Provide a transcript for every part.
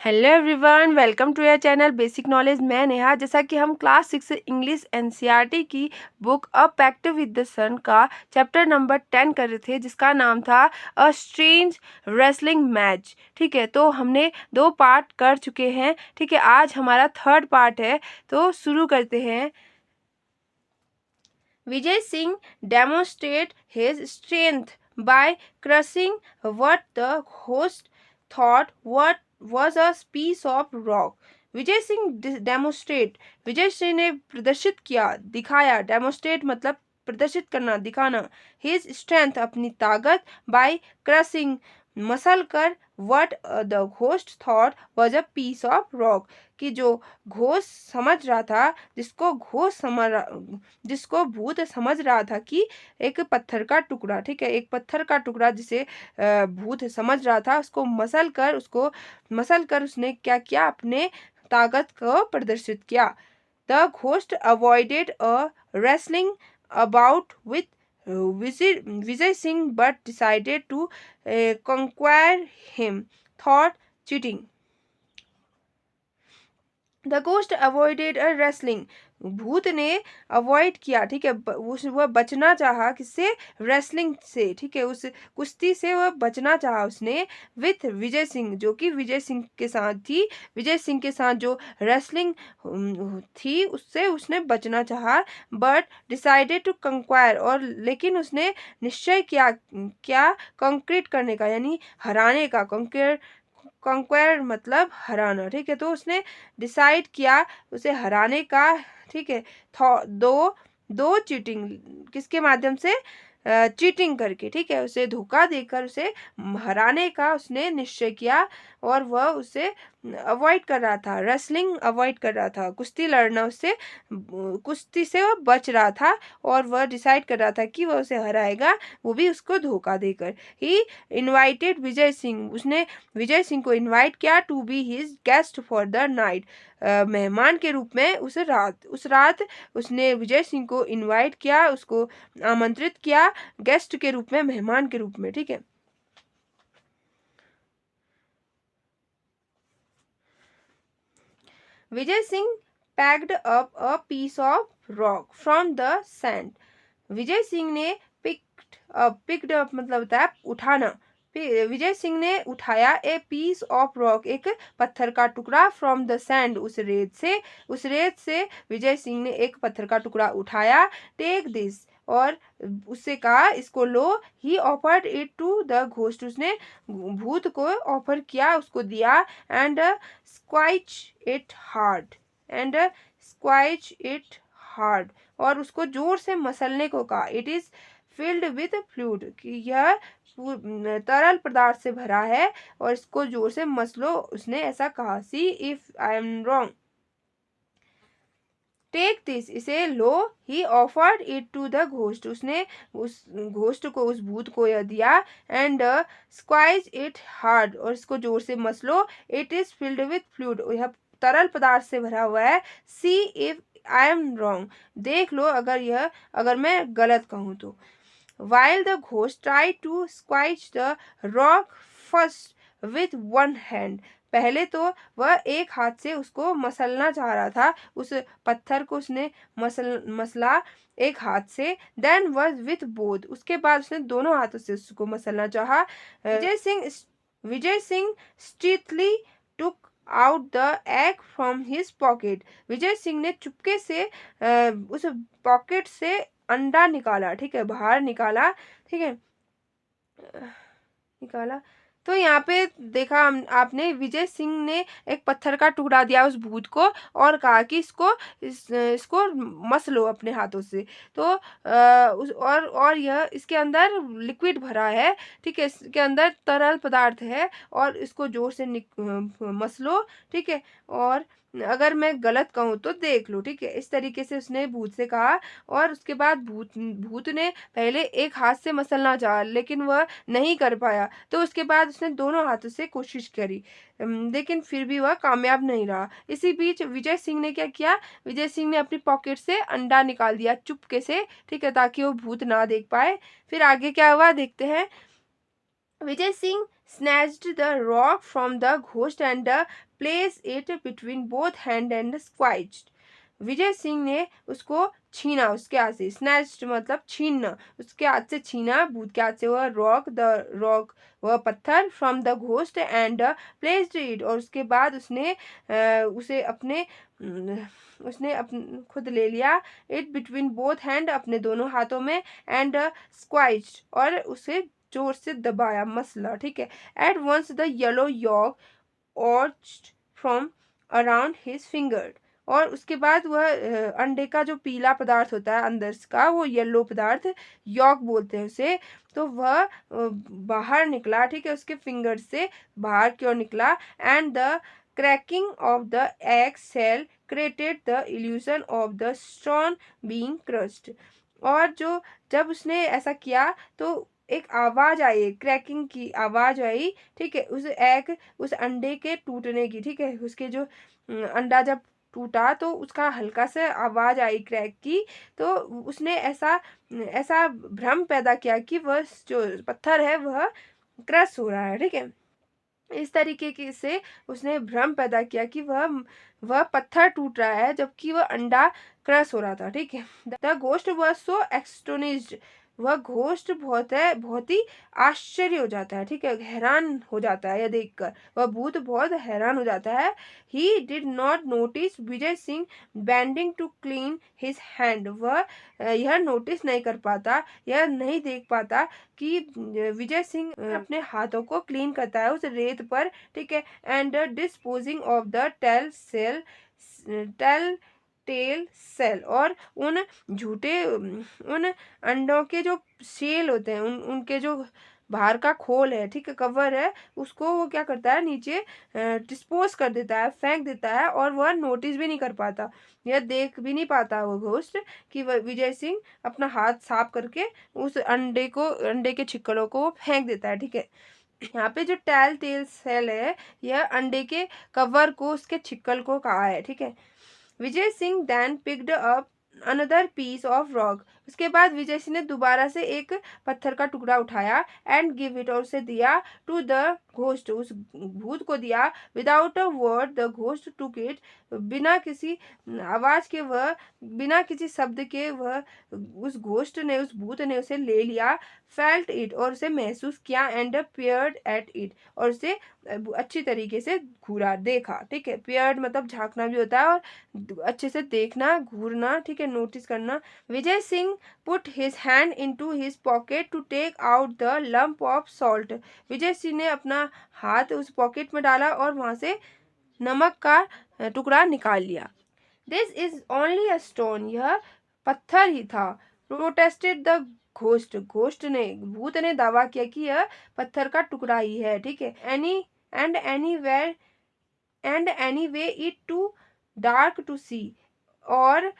Hello everyone, welcome to your channel basic knowledge. मैं नेहा। जैसा कि हम क्लास 6 इंग्लिश एनसीईआरटी की book a pact with the sun का चैप्टर नंबर 10 कर रहे थे, जिसका नाम था अ स्ट्रेंज रेसलिंग मैच। ठीक है, तो हमने 2 पार्ट कर चुके हैं। ठीक है, आज हमारा 3rd पार्ट है, तो शुरू करते हैं। Vijay Singh demonstrate his strength by crushing what the host thought what was a piece of rock. Vijay Singh demonstrate, Vijay Singh ने प्रदर्शित किया, दिखाया। डेमोस्ट्रेट मतलब प्रदर्शित करना, दिखाना। हिज स्ट्रेंथ अपनी ताकत, बाय क्रशिंग मसल कर, what the ghost thought was a piece of rock, कि जो घोष समझ रहा था, जिसको भूत समझ रहा था कि एक पत्थर का टुकड़ा। ठीक है, एक पत्थर का टुकड़ा जिसे भूत समझ रहा था, उसको मसल कर उसने क्या किया, अपने ताकत को प्रदर्शित किया। The ghost avoided a wrestling about with Vijay Singh but decided to conquer him, thought cheating. The ghost avoided a wrestling, भूत ने अवॉइड किया। ठीक है, वह बचना चाहा, किससे? रेसलिंग से। ठीक है, उस कुश्ती से वह बचना चाहा उसने, विथ विजय सिंह, जो कि विजय सिंह के साथ थी। विजय सिंह के साथ जो रेसलिंग थी, उससे उसने बचना चाहा। बट डिसाइडेड टू कंक्वायर, और लेकिन उसने निश्चय किया, क्या? कंक्रीट करने का, यानी हराने का। कंक्वायर मतलब हराना। ठीक है, तो उसने डिसाइड किया उसे हराने का। ठीक है, दो दो चीटिंग, किसके माध्यम से? चीटिंग करके। ठीक है, उसे धोखा देकर उसे हराने का उसने निश्चय किया, और वह उसे अवॉइड कर रहा था, रेसलिंग अवॉइड कर रहा था, कुश्ती लड़ना, उससे कुश्ती से वह बच रहा था, और वह डिसाइड कर रहा था कि वह उसे हराएगा, वो भी उसको धोखा देकर। ही इनवाइटेड विजय सिंह, उसने विजय सिंह को इनवाइट किया, to be his guest for the night, मेहमान के रूप में उस रात उसने विजय सिंह को इनवाइट किया, उसको आमंत्रित किया, गेस्ट के रूप में, मेहमान के रूप में। ठीक है, Vijay Singh packed up a piece of rock from the sand. Vijay Singh ने पिक्ड अप मतलब होता है उठाना। विजय सिंह ने उठाया ए पीस ऑफ रॉक, एक पत्थर का टुकड़ा, फ्रॉम द सैंड, उस रेत से विजय सिंह ने एक पत्थर का टुकड़ा उठाया। टेक दिस, और उससे कहा, इसको लो। He offered it to the ghost, उसने भूत को ऑफर किया, उसको दिया। And squeeze it hard and squeeze it hard, और उसको जोर से मसलने को कहा। It is filled with fluid, कि यह तरल पदार्थ से भरा है, और इसको जोर से मसलो, उसने ऐसा कहा। See if I am wrong, take this, इसे लो। He offered it to the ghost, उसने उस घोस्ट को, उस भूत को यह दिया। एंड स्क्वाइज इट हार्ड, और इसको जोर से मसलो। It is filled with fluid, यह तरल पदार्थ से भरा हुआ है। See if I am wrong, देख लो अगर मैं गलत कहूँ तो। while the ghost tried to squash the rock first with one hand, पहले तो वह एक हाथ से उसको मसलना चाह रहा था, उस पत्थर को उसने मसला एक हाथ से। देन वॉज विथ बोथ, उसके बाद उसने दोनों हाथों से उसको मसलना चाहा। Vijay Singh stealthily took out the egg from his pocket, Vijay Singh ने चुपके से उस पॉकेट से अंडा निकाला। ठीक है, बाहर निकाला। ठीक है, निकाला। तो यहाँ पे देखा आपने, विजय सिंह ने एक पत्थर का टुकड़ा दिया उस भूत को, और कहा कि इसको मस लो अपने हाथों से। तो और यह इसके अंदर लिक्विड भरा है। ठीक है, इसके अंदर तरल पदार्थ है, और इसको जोर से मस लो। ठीक है, और अगर मैं गलत कहूँ तो देख लो। ठीक है, इस तरीके से उसने भूत से कहा, और उसके बाद भूत ने पहले एक हाथ से मसलना चाहा, लेकिन वह नहीं कर पाया। तो उसके बाद उसने दोनों हाथों से कोशिश करी, लेकिन फिर भी वह कामयाब नहीं रहा। इसी बीच विजय सिंह ने क्या किया, विजय सिंह ने अपनी पॉकेट से अंडा निकाल दिया चुपके से। ठीक है, ताकि वो भूत ना देख पाए। फिर आगे क्या हुआ देखते हैं। Vijay Singh snatched the rock from the ghost and placed it between both hand and squished. विजय सिंह ने उसको छीना, उसके हाथ से। स्नैच्ड मतलब छीनना, उसके हाथ से छीना, भूत के हाथ से वह रॉक वह पत्थर from the ghost and placed it, और उसके बाद उसे अपने खुद ले लिया। इट बिटवीन बोथ हैंड, अपने दोनों हाथों में, एंड स्क्वाइज्ड, और उसे जोर से दबाया, मसला, ठीक है। At once the yellow yolk oozed from around his finger, और उसके बाद वह अंडे का जो पीला पदार्थ होता है अंदर का, वो येलो पदार्थ, यॉर्क बोलते हैं उसे, तो वह बाहर निकला, ठीक है, उसके फिंगर से बाहर क्यों निकला। And the cracking of the egg shell created the illusion of the stone being crushed, और जब उसने ऐसा किया तो एक आवाज आई, क्रैकिंग की आवाज आई, ठीक है, उस अंडे के टूटने की, ठीक है, उसके जो अंडा जब टूटा तो उसका हल्का सा आवाज आई क्रैक की, तो उसने ऐसा ऐसा भ्रम पैदा किया कि वह जो पत्थर है वह क्रश हो रहा है, ठीक है। इस तरीके की से उसने भ्रम पैदा किया कि वह पत्थर टूट रहा है जबकि वह अंडा क्रश हो रहा था, ठीक है। द घोस्ट वॉज सो एक्सटोनिज्ड, वह घोस्ट बहुत ही आश्चर्य हो जाता है, ठीक है, हैरान हो जाता है यह देखकर, वह भूत बहुत हैरान हो जाता है। He did not notice Vijay Singh bending to clean his hand, वह यह नोटिस नहीं कर पाता, यह नहीं देख पाता कि विजय सिंह अपने हाथों को क्लीन करता है उस रेत पर, ठीक है। And disposing of the telltale shell, और उन अंडों के जो सेल होते हैं, उनके जो बाहर का खोल है, ठीक है, कवर है, उसको वो क्या करता है, नीचे डिस्पोज कर देता है, फेंक देता है, और वह नोटिस भी नहीं कर पाता, यह देख भी नहीं पाता वो घोस्ट कि वह विजय सिंह अपना हाथ साफ करके उस अंडे के छिक्कलों को वो फेंक देता है, ठीक है। यहाँ पे जो टेल टेल सेल है, यह अंडे के कवर को, उसके छिक्कल को कहा है, ठीक है। Vijay Singh then picked up another piece of rock, उसके बाद विजय सिंह ने दोबारा से एक पत्थर का टुकड़ा उठाया, एंड गिव इट, और उसे दिया, टू द घोस्ट, उस भूत को दिया। Without a word the ghost took it, बिना किसी आवाज के वह, बिना किसी शब्द के वह, उस घोस्ट ने, उस भूत ने उसे ले लिया। फेल्ट इट, और उसे महसूस किया। एंड पेयर्ड एट इट, और उसे अच्छी तरीके से घूरा, देखा, ठीक है। पेयर्ड मतलब झांकना भी होता है, और अच्छे से देखना, घूरना, ठीक है, नोटिस करना। Vijay Singh put his hand into his pocket to take out the lump of salt, Vijay Singh ने अपना हाथ उस पॉकेट में डाला और वहां से नमक का टुकड़ा निकाल लिया। This is only a stone, यह पत्थर ही था। प्रोटेस्टेड द घोस्ट ने, भूत ने दावा किया कि यह पत्थर का टुकड़ा ही है, ठीक है। Any anyway it too dark to see, और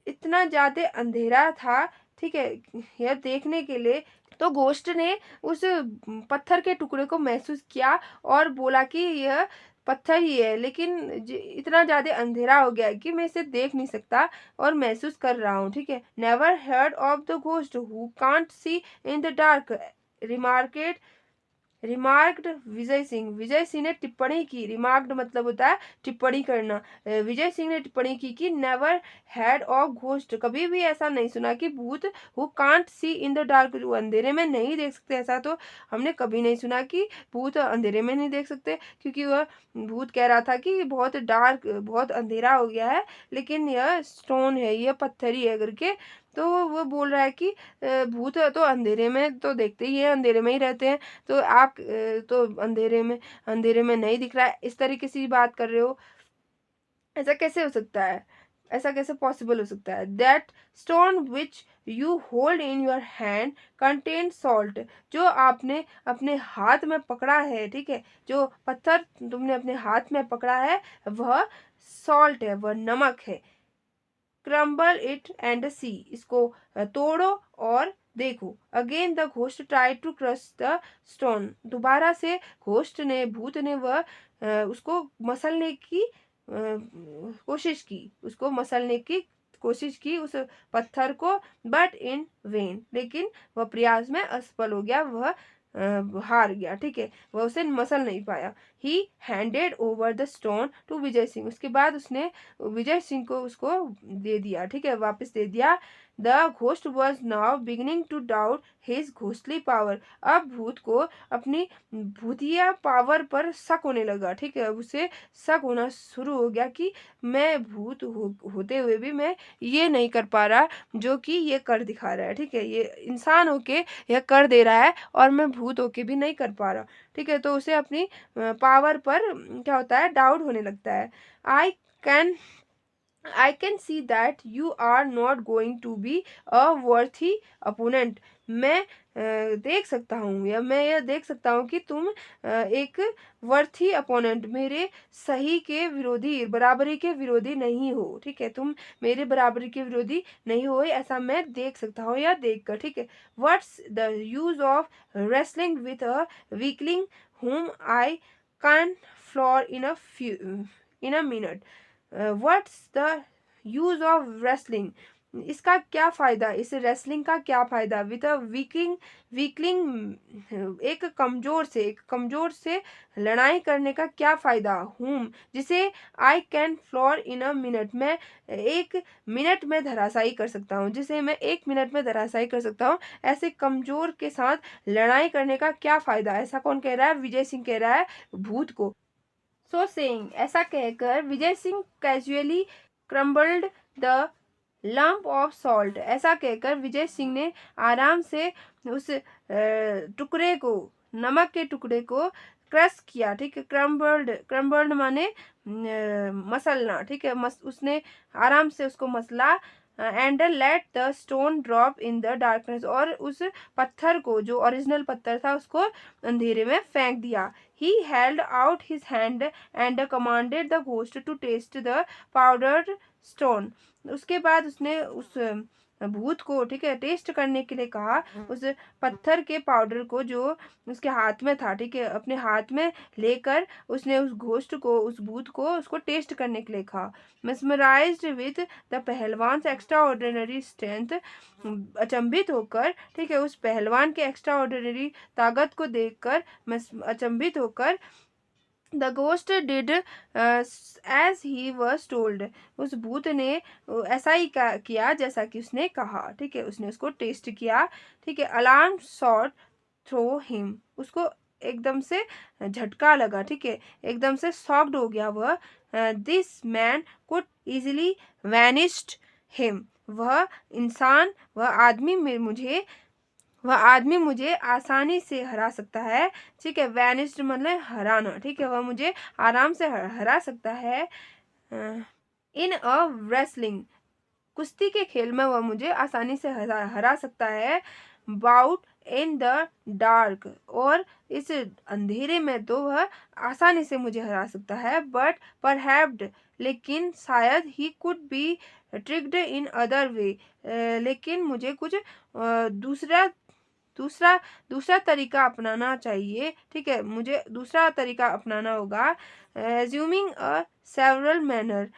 इतना ज्यादा अंधेरा था, ठीक है, यह देखने के लिए। तो घोस्ट ने उस पत्थर के टुकड़े को महसूस किया और बोला कि यह पत्थर ही है, लेकिन इतना ज्यादा अंधेरा हो गया है कि मैं इसे देख नहीं सकता और महसूस कर रहा हूँ, ठीक है। Never heard of the ghost who can't see in the dark, remarked remarked Vijay Singh ने टिप्पणी की। रिमार्क्ड मतलब होता है टिप्पणी करना। विजय सिंह ने टिप्पणी की कि नेवर हैड ऑफ घोस्ट, कभी भी ऐसा नहीं सुना कि भूत who can't see in the dark, जो अंधेरे में नहीं देख सकते, ऐसा तो हमने कभी नहीं सुना कि भूत अंधेरे में नहीं देख सकते, क्योंकि वह भूत कह रहा था कि बहुत डार्क, बहुत अंधेरा हो गया है, लेकिन यह स्टोन है, यह पत्थर ही है करके। तो वो बोल रहा है कि भूत तो अंधेरे में तो देखते ही है, अंधेरे में ही रहते हैं, तो आप तो अंधेरे में नहीं दिख रहा है, इस तरीके से बात कर रहे हो, ऐसा कैसे हो सकता है, ऐसा कैसे पॉसिबल हो सकता है। That stone which you hold in your hand contain salt, जो आपने अपने हाथ में पकड़ा है, ठीक है, जो पत्थर तुमने अपने हाथ में पकड़ा है वह सॉल्ट है, वह नमक है। क्रम्बल इट एंड सी, इसको तोड़ो और देखो। Again the ghost try to crush the stone, दोबारा से भूत ने वह उसको मसलने की कोशिश की, उसको मसलने की कोशिश की उस पत्थर को, बट इन वेन, लेकिन वह प्रयास में असफल हो गया, वह हार गया, ठीक है, वह उसे मसल नहीं पाया। He handed over the stone to Vijay Singh, उसके बाद उसने विजय सिंह को उसको दे दिया, ठीक है, वापस दे दिया। The ghost was now beginning to doubt his ghostly power, अब भूत को अपनी भूतिया पावर पर शक होने लगा, ठीक है, अब उसे शक होना शुरू हो गया कि मैं भूत होते हुए भी मैं ये नहीं कर पा रहा जो कि ये कर दिखा रहा है, ठीक है, ये इंसान होके यह कर दे रहा है और मैं भूत होके भी नहीं कर पा रहा, ठीक है, तो उसे अपनी पावर पर क्या होता है, डाउट होने लगता है। I can I can see that you are not going to be a worthy opponent. मैं देख सकता हूँ या मैं यह देख सकता हूँ कि तुम एक वर्थी अपोनेंट, मेरे सही के विरोधी, बराबरी के विरोधी नहीं हो, ठीक है, तुम मेरे बराबरी के विरोधी नहीं हो, ऐसा मैं देख सकता हूँ या देख कर, ठीक है। What's the use of wrestling with a weakling whom I can floor in a minute. What's the use of wrestling, इसका क्या फायदा, इस रेसलिंग का क्या फायदा, विद अ वीकलिंग एक कमजोर से लड़ाई करने का क्या फायदा, हुम जिसे I can floor in a minute, मैं 1 मिनट में धराशायी कर सकता हूँ, जिसे मैं 1 मिनट में धराशायी कर सकता हूँ, ऐसे कमजोर के साथ लड़ाई करने का क्या फायदा, ऐसा कौन कह रहा है, विजय सिंह कह रहा है भूत को। सो सेइंग, ऐसा कहकर Vijay Singh casually crumbled the lump of salt, ऐसा कहकर विजय सिंह ने आराम से उस टुकड़े को, नमक के टुकड़े को क्रश किया, ठीक है, क्रम्बल्ड, क्रम्बल्ड माने मसलना, ठीक है, उसने आराम से उसको मसला। And let the stone drop in the darkness, और उस पत्थर को, जो ओरिजिनल पत्थर था, उसको अंधेरे में फेंक दिया। He held out his hand and commanded the ghost to taste the powdered stone. उसके बाद उसने उस भूत को, ठीक है, टेस्ट करने के लिए कहा, उस पत्थर के पाउडर को जो उसके हाथ में था, ठीक है, अपने हाथ में लेकर उसने उस घोस्ट को, उस भूत को, उसको टेस्ट करने के लिए कहा। mesmerized with the पहलवान एक्स्ट्रा ऑर्डिनरी स्ट्रेंथ, अचंभित होकर, ठीक है, उस पहलवान के एक्स्ट्रा ऑर्डिनरी ताकत को देखकर, अचंभित होकर, the ghost did as he was told, उस भूत ने ऐसा ही किया जैसा कि उसने कहा, ठीक है, उसने उसको टेस्ट किया, ठीक है। अलार्म शॉट थ्रो हिम, उसको एकदम से झटका लगा, ठीक है, एकदम से शॉक्ड हो गया वह। This man could easily vanished him, वह आदमी मुझे आसानी से हरा सकता है, ठीक है, वैनिस्ड मतलब हराना, ठीक है, वह मुझे आराम से हरा सकता है। इन अ रेसलिंग, कुश्ती के खेल में वह मुझे आसानी से हरा सकता है। बाउट इन द डार्क, और इस अंधेरे में तो वह आसानी से मुझे हरा सकता है। बट परहैप्ड, लेकिन शायद he could be tricked in other way, लेकिन मुझे कुछ दूसरा दूसरा दूसरा तरीका अपनाना चाहिए, ठीक है, मुझे दूसरा तरीका अपनाना होगा। एज्यूमिंग अ सेवरल मैनर,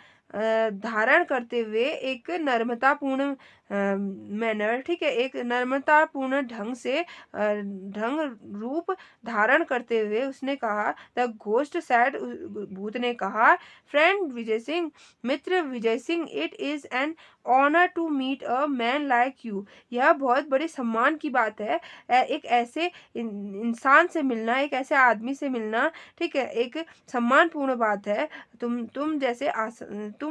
धारण करते हुए एक नर्मतापूर्ण मैनर, ठीक है, एक नर्मतापूर्ण ढंग रूप धारण करते हुए उसने कहा, द घोस्ट सैड, भूत ने कहा, फ्रेंड विजय सिंह, मित्र Vijay Singh, it is an honour to meet a man like you, यह बहुत बड़े सम्मान की बात है एक ऐसे इंसान से मिलना, एक ऐसे आदमी से मिलना, ठीक है, एक सम्मानपूर्ण बात है, तुम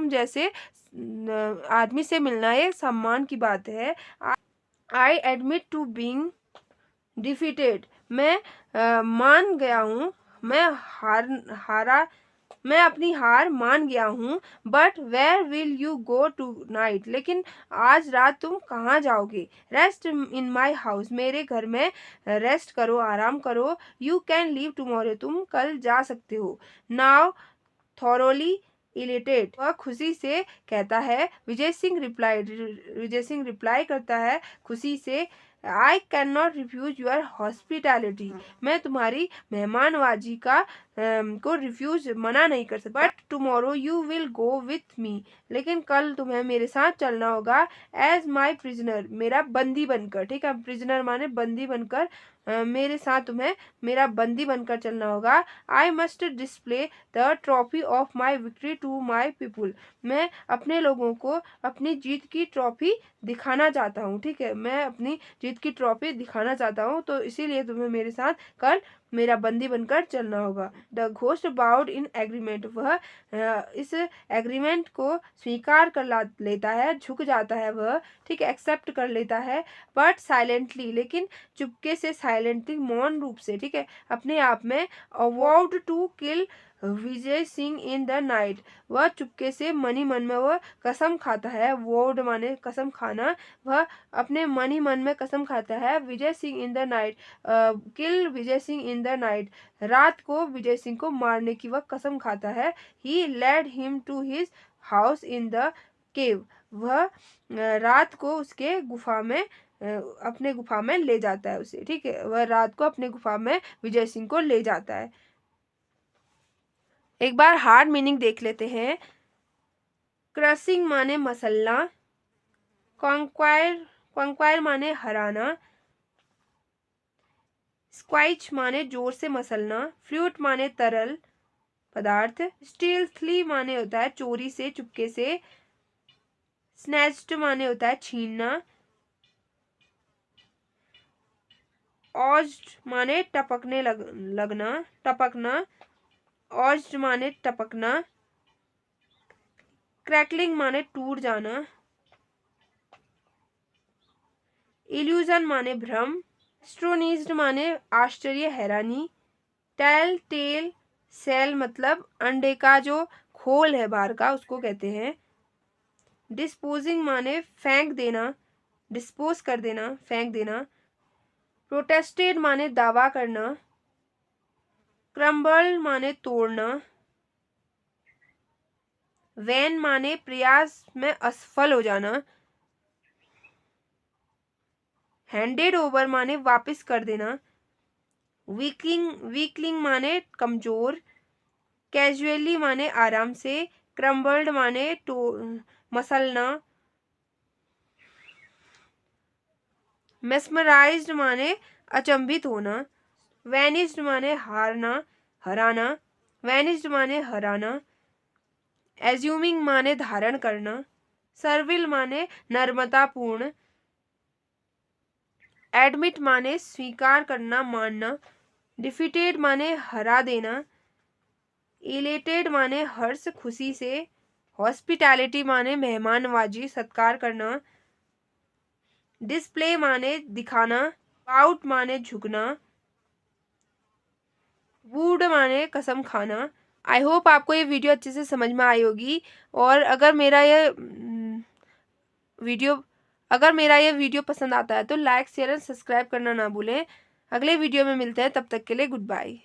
जैसे आदमी से मिलना एक सम्मान की बात है। I admit to being defeated, मैं मान गया हूँ, मैं अपनी हार मान गया हूँ। But where will you go tonight, लेकिन आज रात तुम कहाँ जाओगे। रेस्ट इन माई हाउस, मेरे घर में रेस्ट करो, आराम करो। यू कैन लीव टुमारो, तुम कल जा सकते हो। नाउ थॉरोली इलिटेड, वह खुशी से कहता है। विजय सिंह रिप्लाई करता है खुशी से, I can not refuse your hospitality, मैं तुम्हारी मेहमानबाजी को रिफ्यूज मना नहीं कर सकता। But tomorrow you will go with me, लेकिन कल तुम्हें मेरे साथ चलना होगा। एज माई प्रिजनर, मेरा बंदी बनकर, ठीक है, प्रिजनर माने बंदी बनकर, मेरे साथ तुम्हें मेरा बंदी बनकर चलना होगा। I must display the trophy of my victory to my people. मैं अपने लोगों को अपनी जीत की ट्रॉफी दिखाना चाहता हूँ, ठीक है, मैं अपनी जीत की ट्रॉफी दिखाना चाहता हूँ, तो इसीलिए तुम्हें मेरे साथ कल मेरा बंदी बनकर चलना होगा। The ghost bowed in agreement. वह इस एग्रीमेंट को स्वीकार कर लेता है, झुक जाता है वह, ठीक है, एक्सेप्ट कर लेता है, बट साइलेंटली, लेकिन चुपके से, साइलेंटली, मौन रूप से, ठीक है, अपने आप में, award to kill Vijay Singh in the night. वह चुपके से मन ही मन में वह कसम खाता है, वोड माने कसम खाना, वह अपने मन ही मन में कसम खाता है, Vijay Singh in the night, kill Vijay Singh in the night, रात को विजय सिंह को मारने की वह कसम खाता है। He led him to his house in the cave. वह रात को उसके गुफा में, अपने गुफा में ले जाता है उसे, ठीक है, वह रात को अपने गुफा में विजय सिंह को ले जाता है। एक बार हार्ड मीनिंग देख लेते हैं। क्रशिंग माने मसलना, कॉन्क्वायर माने हराना, स्क्वाइच माने जोर से मसलना, फ्लूट माने तरल पदार्थ, स्टील्थली माने होता है चोरी से, चुपके से, स्नैच्ड माने होता है छीनना, ऑज्ड माने टपकने लगना, टपकना, ऑज्ड माने टपकना, क्रैकलिंग माने टूट जाना, इल्यूजन माने भ्रम, स्ट्रोनीज्ड माने आश्चर्य, हैरानी, टेल टेल सेल मतलब अंडे का जो खोल है बाहर का, उसको कहते हैं। डिस्पोजिंग माने फेंक देना, डिस्पोज कर देना, फेंक देना। प्रोटेस्टेड माने दावा करना, क्रम्बल माने तोड़ना, वैन माने प्रयास में असफल हो जाना, हैंडेड ओवर माने वापस कर देना, वीकलिंग माने कमजोर, कैजुअली माने आराम से, क्रम्बल्ड माने मसलना, मेस्मराइज्ड माने अचंभित होना, वैनिस्ड माने हराना, वैनिस्ड माने हराना, एज्यूमिंग माने धारण करना, सर्विल माने नर्मतापूर्ण, एडमिट माने स्वीकार करना, मानना, डिफीटेड माने हरा देना, इलेटेड माने हर्ष खुशी से, हॉस्पिटैलिटी माने मेहमानवाजी सत्कार करना, डिस्प्ले माने दिखाना, बाउट माने झुकना, वुड माने कसम खाना। आई होप आपको ये वीडियो अच्छे से समझ में आई होगी। और अगर मेरा ये वीडियो पसंद आता है तो लाइक शेयर एंड सब्सक्राइब करना ना भूलें। अगले वीडियो में मिलते हैं, तब तक के लिए गुड बाय।